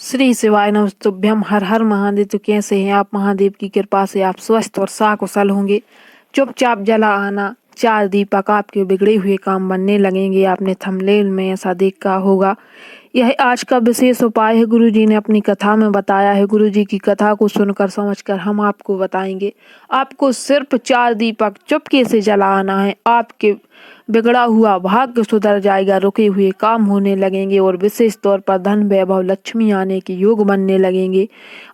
श्री शिवाय नमस्तुभ्यम। हर हर महादेव। तो कैसे हैं आप? महादेव की कृपा से आप स्वस्थ और साकुशल होंगे। चुपचाप जला आना, 4 दीपक आपके बिगड़े हुए काम बनने लगेंगे। आपने थंबनेल में ऐसा देखा होगा। यह आज का विशेष उपाय है, गुरुजी ने अपनी कथा में बताया है। गुरुजी की कथा को सुनकर समझकर हम आपको बताएंगे। आपको सिर्फ 4 दीपक चुपके से जलाना है। आपके बिगड़ा हुआ भाग्य सुधर जाएगा, रुके हुए काम होने लगेंगे और विशेष तौर पर धन वैभव लक्ष्मी आने के योग बनने लगेंगे।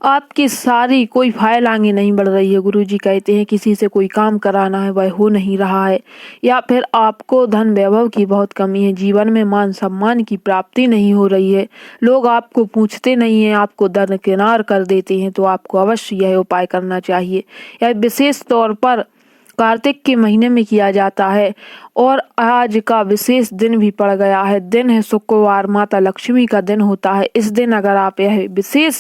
आपकी सारी कोई फाइल आगे नहीं बढ़ रही है। गुरुजी कहते हैं किसी से कोई काम कराना है, वह हो नहीं रहा है, या फिर आपको धन वैभव की बहुत कमी है। जीवन में मान सम्मान की प्राप्ति नहीं हो रही है। लोग आपको पूछते नहीं है, आपको दरकिनार कर देते हैं। तो आपको अवश्य यह उपाय करना चाहिए। यह विशेष तौर पर कार्तिक के महीने में किया जाता है और आज का विशेष दिन भी पड़ गया है। दिन है शुक्रवार, माता लक्ष्मी का दिन होता है। इस दिन अगर आप यह विशेष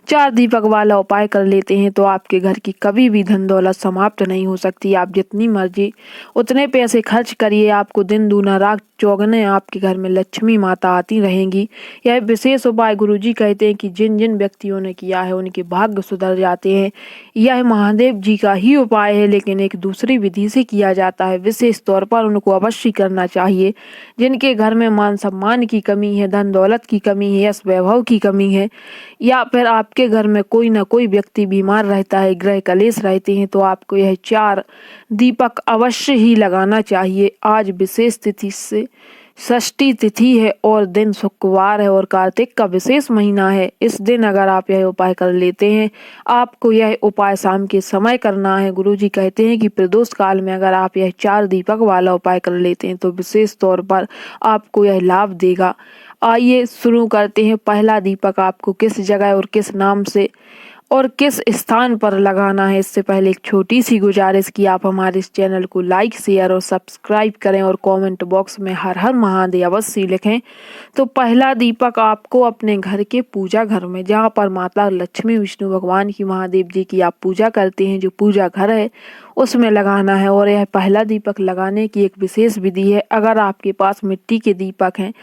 4 दीपक वाला उपाय कर लेते हैं तो आपके घर की कभी भी धन दौलत समाप्त नहीं हो सकती। आप जितनी मर्जी उतने पैसे खर्च करिए, आपको दिन दूना रात चौगुने आपके घर में लक्ष्मी माता आती रहेंगी। यह विशेष उपाय गुरुजी कहते हैं कि जिन जिन व्यक्तियों ने किया है उनके भाग्य सुधर जाते हैं। यह महादेव जी का ही उपाय है, लेकिन एक दूसरी विधि से किया जाता है। विशेष तौर पर उनको अवश्य करना चाहिए जिनके घर में मान सम्मान की कमी है, धन दौलत की कमी है, यश वैभव की कमी है, या फिर आपके घर में कोई ना कोई व्यक्ति बीमार रहता है, ग्रह कलेश रहते हैं। तो आपको यह 4 दीपक अवश्य ही लगाना चाहिए। आज विशेष तिथि से षष्ठी तिथि है और दिन शुक्रवार है और कार्तिक का विशेष महीना है। इस दिन अगर आप यह उपाय कर लेते हैं, आपको यह उपाय शाम के समय करना है। गुरुजी कहते हैं कि प्रदोष काल में अगर आप यह 4 दीपक वाला उपाय कर लेते हैं तो विशेष तौर पर आपको यह लाभ देगा। आइए शुरू करते हैं। पहला दीपक आपको किस जगह और किस नाम से और किस स्थान पर लगाना है, इससे पहले एक छोटी सी गुजारिश कि आप हमारे इस चैनल को लाइक, शेयर और सब्सक्राइब करें और कमेंट बॉक्स में हर हर महादेव अवश्य लिखें। तो पहला दीपक आपको अपने घर के पूजा घर में, जहाँ पर माता लक्ष्मी, विष्णु भगवान की, महादेव जी की आप पूजा करते हैं, जो पूजा घर है उसमें लगाना है। और यह पहला दीपक लगाने की एक विशेष विधि है। अगर आपके पास मिट्टी के दीपक हैं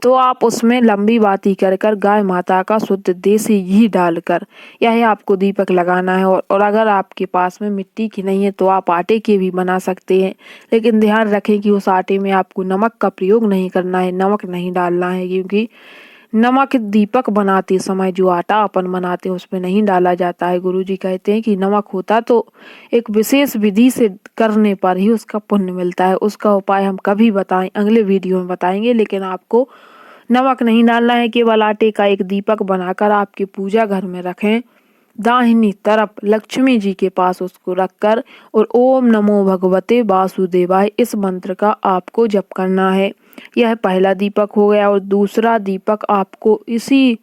तो आप उसमें लंबी बाती कर कर गाय माता का शुद्ध देसी घी डालकर यह आपको दीपक लगाना है। और अगर आपके पास में मिट्टी की नहीं है तो आप आटे के भी बना सकते हैं, लेकिन ध्यान रखें कि उस आटे में आपको नमक का प्रयोग नहीं करना है, नमक नहीं डालना है, क्योंकि नमक दीपक बनाते समय जो आटा अपन बनाते हैं उसमें नहीं डाला जाता है। गुरुजी कहते हैं कि नमक होता तो एक विशेष विधि से करने पर ही उसका पुण्य मिलता है। उसका उपाय हम कभी बताएं, अगले वीडियो में बताएंगे, लेकिन आपको नमक नहीं डालना है। केवल आटे का एक दीपक बनाकर आपके पूजा घर में रखें, दाहिनी तरफ लक्ष्मी जी के पास उसको रखकर, और ओम नमो भगवते वासुदेवाय इस मंत्र का आपको जप करना है। यह पहला दीपक हो गया। और दूसरा दीपक आपको इसी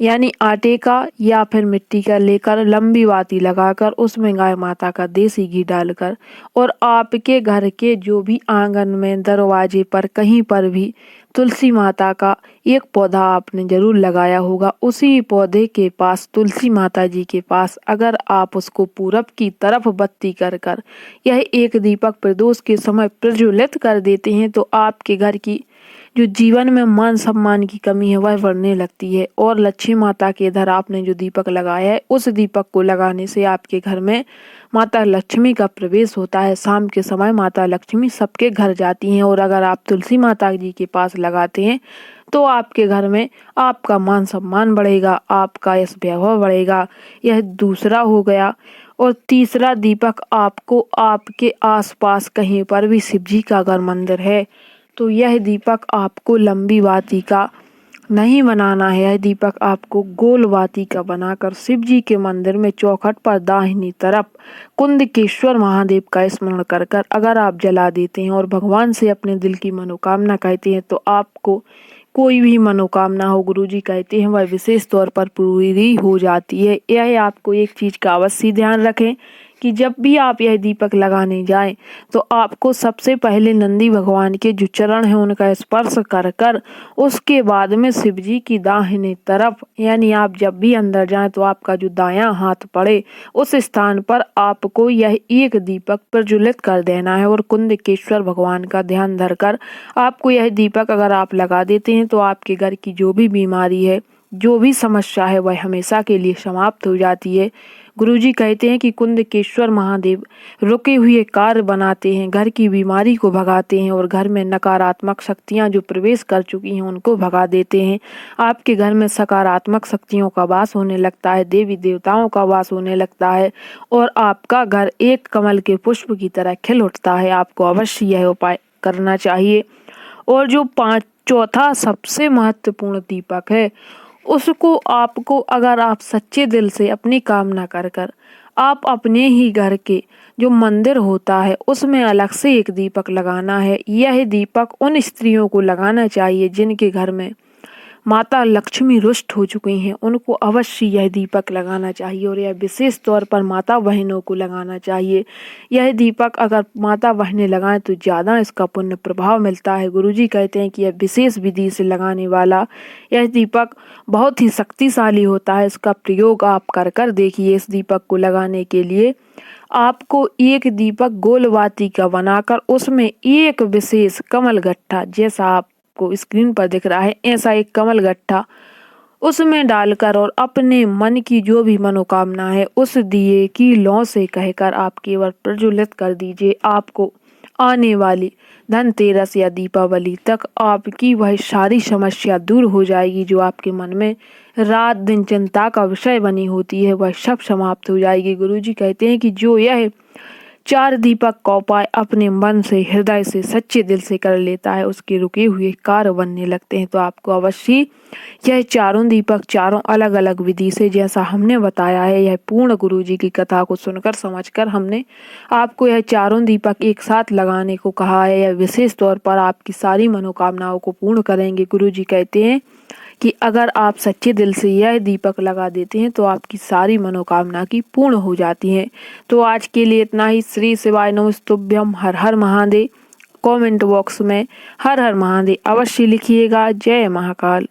यानी आटे का या फिर मिट्टी का लेकर लंबी बाती लगाकर उसमें गाय माता का देसी घी डालकर, और आपके घर के जो भी आंगन में, दरवाजे पर, कहीं पर भी तुलसी माता का एक पौधा आपने जरूर लगाया होगा, उसी पौधे के पास, तुलसी माता जी के पास, अगर आप उसको पूरब की तरफ बत्ती कर कर यह एक दीपक प्रदोष के समय प्रज्वलित कर देते हैं तो आपके घर की जो जीवन में मान सम्मान की कमी है वह बढ़ने लगती है। और लक्ष्मी माता के इधर आपने जो दीपक लगाया है उस दीपक को लगाने से आपके घर में माता लक्ष्मी का प्रवेश होता है। शाम के समय माता लक्ष्मी सबके घर जाती हैं। और अगर आप तुलसी माता जी के पास लगाते हैं तो आपके घर में आपका मान सम्मान बढ़ेगा, आपका यश वैभव बढ़ेगा। यह दूसरा हो गया। और तीसरा दीपक आपको आपके आसपास कहीं पर भी शिव जी का अगर मंदिर है तो यह दीपक आपको लंबी बाती का नहीं बनाना है। यह दीपक आपको गोल बाती का बनाकर शिव जी के मंदिर में चौखट पर दाहिनी तरफ कुंदकेश्वर महादेव का स्मरण कर कर अगर आप जला देते हैं और भगवान से अपने दिल की मनोकामना कहते हैं तो आपको कोई भी मनोकामना हो, गुरुजी कहते हैं, वह विशेष तौर पर पूरी हो जाती है। यह आपको एक चीज का अवश्य ध्यान रखें कि जब भी आप यह दीपक लगाने जाएं तो आपको सबसे पहले नंदी भगवान के जो चरण हैं उनका स्पर्श कर कर उसके बाद में शिव जी की दाहिने तरफ, यानी आप जब भी अंदर जाएं तो आपका जो दायां हाथ पड़े उस स्थान पर आपको यह एक दीपक प्रज्वलित कर देना है। और कुंदकेश्वर भगवान का ध्यान धरकर आपको यह दीपक अगर आप लगा देते हैं तो आपके घर की जो भी बीमारी है, जो भी समस्या है वह हमेशा के लिए समाप्त हो जाती है। गुरुजी कहते हैं कि कुंदकेश्वर महादेव रुके हुए कार्य बनाते हैं, घर की बीमारी को भगाते हैं और घर में नकारात्मक शक्तियां जो प्रवेश कर चुकी हैं उनको भगा देते हैं। आपके घर में सकारात्मक शक्तियों का वास होने लगता है, देवी देवताओं का वास होने लगता है और आपका घर एक कमल के पुष्प की तरह खिल उठता है। आपको अवश्य यह उपाय करना चाहिए। और जो चौथा सबसे महत्वपूर्ण दीपक है, उसको आपको, अगर आप सच्चे दिल से अपनी कामना कर कर आप अपने ही घर के जो मंदिर होता है उसमें अलग से एक दीपक लगाना है। यह दीपक उन स्त्रियों को लगाना चाहिए जिनके घर में माता लक्ष्मी रुष्ट हो चुकी हैं, उनको अवश्य यह दीपक लगाना चाहिए और यह विशेष तौर पर माता बहनों को लगाना चाहिए। यह दीपक अगर माता बहनें लगाएं तो ज़्यादा इसका पुण्य प्रभाव मिलता है। गुरुजी कहते हैं कि यह विशेष विधि से लगाने वाला यह दीपक बहुत ही शक्तिशाली होता है। इसका प्रयोग आप कर कर देखिए। इस दीपक को लगाने के लिए आपको एक दीपक गोल बाती का बनाकर उसमें एक विशेष कमल गट्ठा, जैसा आपको स्क्रीन पर दिख रहा है, ऐसा एक कमल गट्ठा उसमें डालकर और अपने मन की जो भी मनोकामना है उस दिए की लौ से कहकर आप केवल प्रज्वलित कर दीजिए। आपको आने वाली धनतेरस या दीपावली तक आपकी वह सारी समस्या दूर हो जाएगी जो आपके मन में रात दिन चिंता का विषय बनी होती है, वह सब समाप्त हो जाएगी। गुरुजी कहते हैं कि जो यह 4 दीपक का उपाय अपने मन से, हृदय से, सच्चे दिल से कर लेता है उसके रुके हुए कार्य बनने लगते हैं। तो आपको अवश्य यह चारों दीपक चारों अलग अलग विधि से, जैसा हमने बताया है, यह पूर्ण गुरुजी की कथा को सुनकर समझकर हमने आपको यह चारों दीपक एक साथ लगाने को कहा है। यह विशेष तौर पर आपकी सारी मनोकामनाओं को पूर्ण करेंगे। गुरुजी कहते हैं कि अगर आप सच्चे दिल से यह दीपक लगा देते हैं तो आपकी सारी मनोकामना की पूर्ण हो जाती हैं। तो आज के लिए इतना ही। श्री शिवाय नमस्तुभ्यम। हर हर महादेव। कमेंट बॉक्स में हर हर महादेव अवश्य लिखिएगा। जय महाकाल।